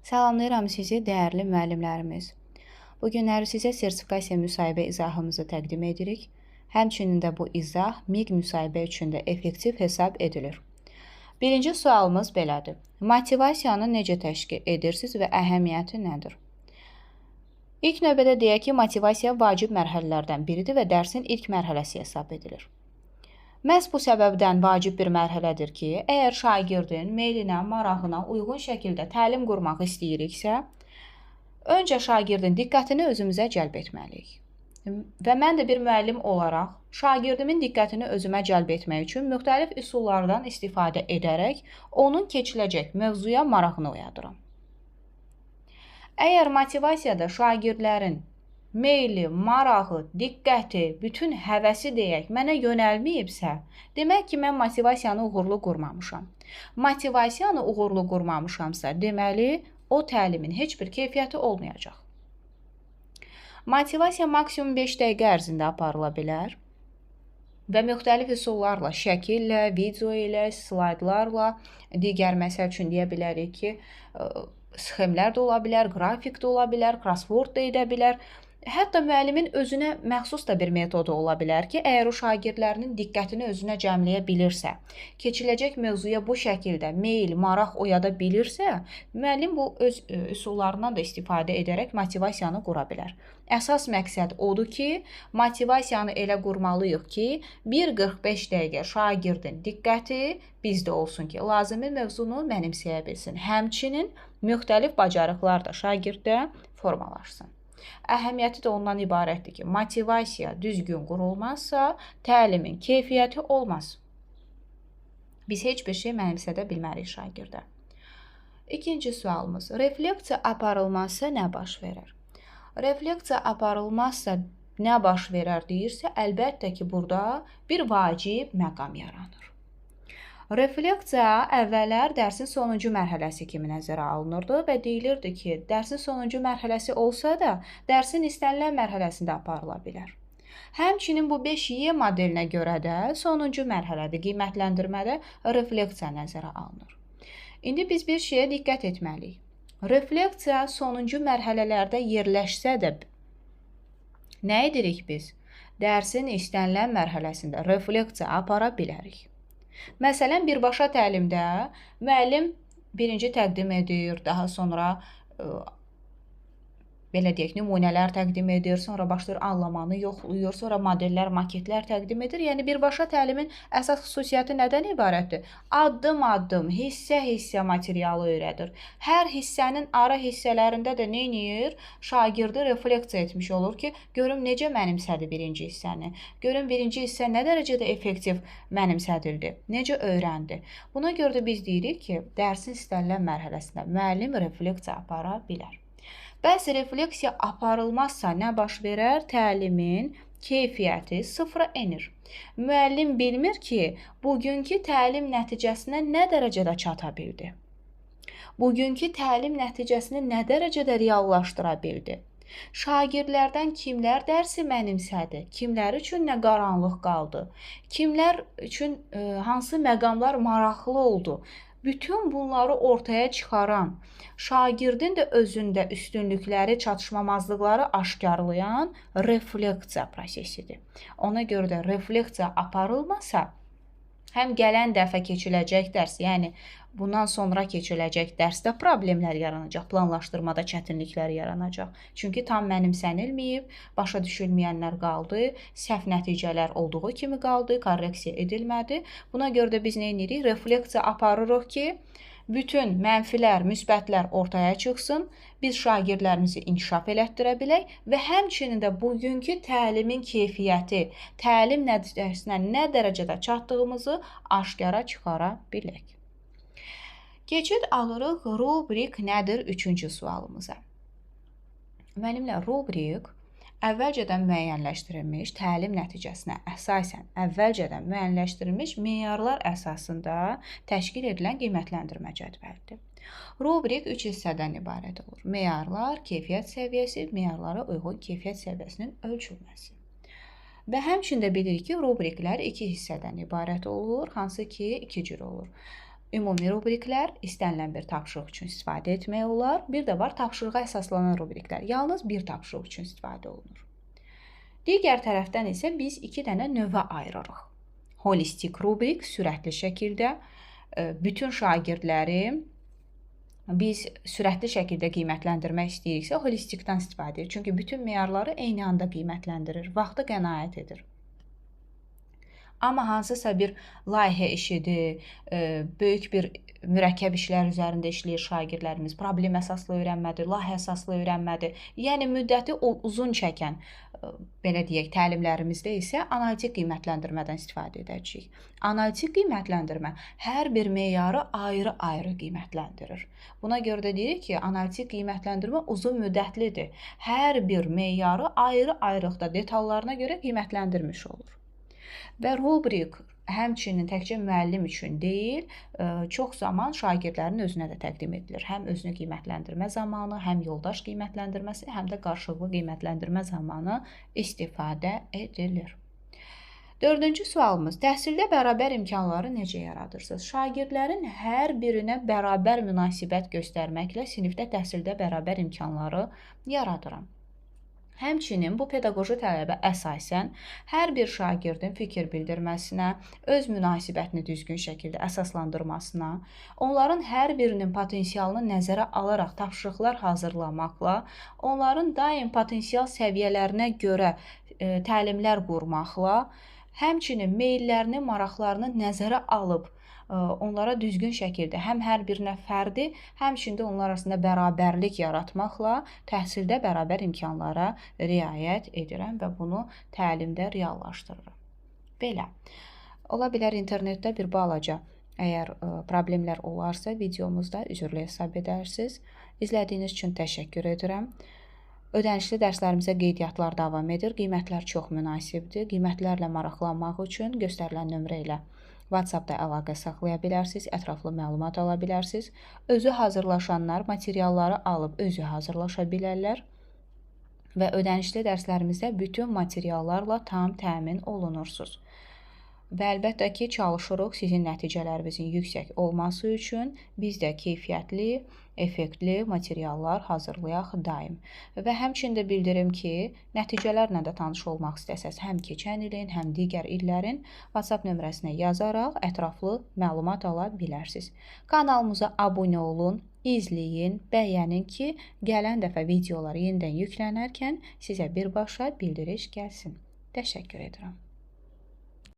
Salamlayıram sizi, dəyərli müəllimlərimiz. Bu günləri sizə sertifikasiya müsahibə izahımızı təqdim edirik. Həmçinin də bu izah MIQ müsahibə üçün də effektiv hesab edilir. Birinci sualımız belədir. Motivasiyanı necə təşkil edirsiniz və əhəmiyyəti nədir? İlk növbədə deyək ki, motivasiya vacib mərhələlərdən biridir və dərsin ilk mərhələsi hesab edilir. Məhz bu səbəbdən vacib bir mərhələdir ki, əgər şagirdin meylinə, marağına uyğun şəkildə təlim qurmaq istəyiriksə, öncə şagirdin diqqətini özümüzə cəlb etməliyik. Və mən də bir müəllim olaraq şagirdimin diqqətini özümə cəlb etmək üçün müxtəlif üsullardan istifadə edərək onun keçiləcək mövzuya marağını oyadıram. Əgər motivasiyada şagirdlərin meyli, marağı, diqqəti, bütün həvəsi deyək, mənə yönəlməyibsə, demək ki, mən motivasiyanı uğurlu qurmamışam. Motivasiyanı uğurlu qurmamışamsa, deməli, o təlimin heç bir keyfiyyəti olmayacaq. Motivasiya maksimum 5 dəqiqə ərzində aparıla bilər və müxtəlif üsullarla, şəkillə, video ilə, slaydlarla, digər məsəl üçün deyə bilərik ki, sxemlər də ola bilər, qrafik də ola bilər, crossword da edə bilər. Hətta müəllimin özünə məxsus da bir metodu ola bilər ki, əgər o şagirdlərinin diqqətini özünə cəmləyə bilirsə, keçiləcək mövzuya bu şəkildə meyl, maraq oyada bilirsə, müəllim bu öz üsullarından da istifadə edərək motivasiyanı qura bilər. Əsas məqsəd odur ki, motivasiyanı elə qurmalıyıq ki, 1:45 dəqiqə şagirdin diqqəti bizdə olsun ki, lazımi mövzunu mənimsəyə bilsin. Həmçinin müxtəlif bacarıqlar da şagirddə formalaşsın. Əhəmiyyəti də ondan ibarətdir ki, motivasiya düzgün qurulmazsa, təlimin keyfiyyəti olmaz. Biz heç bir şey mənimsədə bilmərik şagirdə. İkinci sualımız, refleksiya aparılmazsa nə baş verər? Refleksiya aparılmazsa nə baş verər deyirsə, əlbəttə ki, burada bir vacib məqam yaranır. Refleksiya əvvəllər dərsin sonuncu mərhələsi kimi nəzərə alınırdı və deyilirdi ki, dərsin sonuncu mərhələsi olsa da, dərsin istənilən mərhələsində aparıla bilər. Həmçinin bu 5Y modelinə görə də sonuncu mərhələdə qiymətləndirmədə refleksiya nəzərə alınır. İndi biz bir şeyə diqqət etməliyik. Refleksiya sonuncu mərhələlərdə yerləşsə də nə edirik biz? Dərsin istənilən mərhələsində refleksiya apara bilərik. Məsələn, birbaşa təlimdə müəllim birinci təqdim edir, daha sonra belə deyək, nümunələr təqdim edir, sonra başlayır anlamanı yoxlayır, sonra modellər, maketlər təqdim edir. Yəni, birbaşa təlimin əsas xüsusiyyəti nədən ibarətdir? Addım-addım, hissə-hissə materialı öyrədir. Hər hissənin ara hissələrində də nə edir? Şagirdi refleksiya etmiş olur ki, görüm necə mənimsədi birinci hissəni, görüm birinci hissə nə dərəcədə effektiv mənimsədildi, necə öyrəndi. Buna görə də biz deyirik ki, dərsin istənilən mərhələsində müəllim refleksiya apara bilər. Bəzi refleksiya aparılmazsa nə baş verər? Təlimin keyfiyyəti sıfıra enir. Müəllim bilmir ki, bugünkü təlim nəticəsinə nə dərəcədə çata bildi? Bugünkü təlim nəticəsini nə dərəcədə reallaşdıra bildi? Şagirdlərdən kimlər dərsi mənimsədi? Kimlər üçün nə qaranlıq qaldı? Kimlər üçün hansı məqamlar maraqlı oldu? Bütün bunları ortaya çıxaran, şagirdin də özündə üstünlükləri, çatışmamazlıqları aşkarlayan refleksiya prosesidir. Ona görə də refleksiya aparılmasa, həm gələn dəfə keçiləcək dərs, yəni bundan sonra keçiləcək dərsdə problemlər yaranacaq, planlaşdırmada çətinliklər yaranacaq. Çünki tam mənimsənilməyib, başa düşülməyənlər qaldı, səhv nəticələr olduğu kimi qaldı, korreksiya edilmədi. Buna görə də biz nə edirik? Refleksiya aparırıq ki, bütün mənfilər, müsbətlər ortaya çıxsın, biz şagirdlərimizi inkişaf elətdirə bilək və həmçinin də bugünkü təlimin keyfiyyəti, təlim nəticəsinə nə dərəcədə çatdığımızı aşkara çıxara bilək. Keçid alırıq rubrik nədir 3-cü sualımıza. Müəllimlər, rubrik əvvəlcədən müəyyənləşdirilmiş təlim nəticəsinə əsasən əvvəlcədən müəyyənləşdirilmiş meyarlar əsasında təşkil edilən qiymətləndirmə cədvəlidir. Rubrik 3 hissədən ibarət olur. Meyarlar, keyfiyyət səviyyəsi, meyarlara uyğun keyfiyyət səviyyəsinin ölçülməsi. Və həmçində bilirik ki, rubriklər 2 hissədən ibarət olur, hansı ki 2 cür olur. Ümumi rubriklər istənilən bir tapşırıq üçün istifadə etmək olar. Bir də var tapşırığa əsaslanan rubriklər. Yalnız bir tapşırıq üçün istifadə olunur. Digər tərəfdən isə biz 2 dənə növə ayırırıq. Holistik rubrik sürətli şəkildə bütün şagirdləri biz sürətli şəkildə qiymətləndirmək istəyiriksə, holistikdən istifadə edir. Çünki bütün meyarları eyni anda qiymətləndirir, vaxtı qənaət edir. Amma hansısa bir layihə işidir, böyük bir mürəkkəb işlər üzərində işləyir şagirdlərimiz, problem əsaslı öyrənmədir, layihə əsaslı öyrənmədir. Yəni müddəti uzun çəkən, belə deyək, təlimlərimizdə isə analitik qiymətləndirmədən istifadə edəcəyik. Analitik qiymətləndirmə hər bir meyarı ayrı-ayrı qiymətləndirir. Buna görə də deyirik ki, analitik qiymətləndirmə uzun müddətlidir. Hər bir meyarı ayrı-ayrılıqda detallarına görə qiymətləndirmiş olur. Və rubrik həmçinin təkcə müəllim üçün deyil, çox zaman şagirdlərin özünə də təqdim edilir. Həm özünü qiymətləndirmə zamanı, həm yoldaş qiymətləndirməsi, həm də qarşılıqlı qiymətləndirmə zamanı istifadə edilir. 4-cü sualımız, təhsildə bərabər imkanları necə yaradırsınız? Şagirdlərin hər birinə bərabər münasibət göstərməklə sinifdə təhsildə bərabər imkanları yaradıram. Həmçinin bu pedaqoji tələbə əsasən hər bir şagirdin fikir bildirməsinə, öz münasibətini düzgün şəkildə əsaslandırmasına, onların hər birinin potensialını nəzərə alaraq tapşırıqlar hazırlamaqla, onların daim potensial səviyyələrinə görə təlimlər qurmaqla, həmçinin meyllərini, maraqlarını nəzərə alıb, onlara düzgün şəkildə həm hər birinə fərdi, həmçində onlar arasında bərabərlik yaratmaqla təhsildə bərabər imkanlara riayət edirəm və bunu təlimdə reallaşdırıram. Belə. Ola bilər internetdə bir balaca, əgər problemlər olarsa, videomuzda üzrlü hesab edərsiniz. İzlədiyiniz üçün təşəkkür edirəm. Ödənişli dərslərimizə qeydiyyatlar davam edir. Qiymətlər çox münasibdir. Qiymətlərlə maraqlanmaq üçün göstərilən nömrə ilə WhatsApp-da əlaqə saxlaya bilərsiniz, ətraflı məlumat ala bilərsiniz. Özü hazırlaşanlar materialları alıb özü hazırlaşa bilərlər və ödənişli dərslərimizdə bütün materiallarla tam təmin olunursunuz. Və əlbəttə ki, çalışırıq sizin nəticələrinizin yüksək olması üçün biz də keyfiyyətli, effektli materiallar hazırlayaq daim. Və həmçində bildirim ki, nəticələrlə də tanış olmaq istəsəz, həm keçən ilin, həm digər illərin WhatsApp nömrəsinə yazaraq ətraflı məlumat ala bilərsiniz. Kanalımıza abunə olun, izləyin, bəyənin ki, gələn dəfə videolar yenidən yüklənərkən sizə birbaşa bildiriş gəlsin. Təşəkkür edirəm.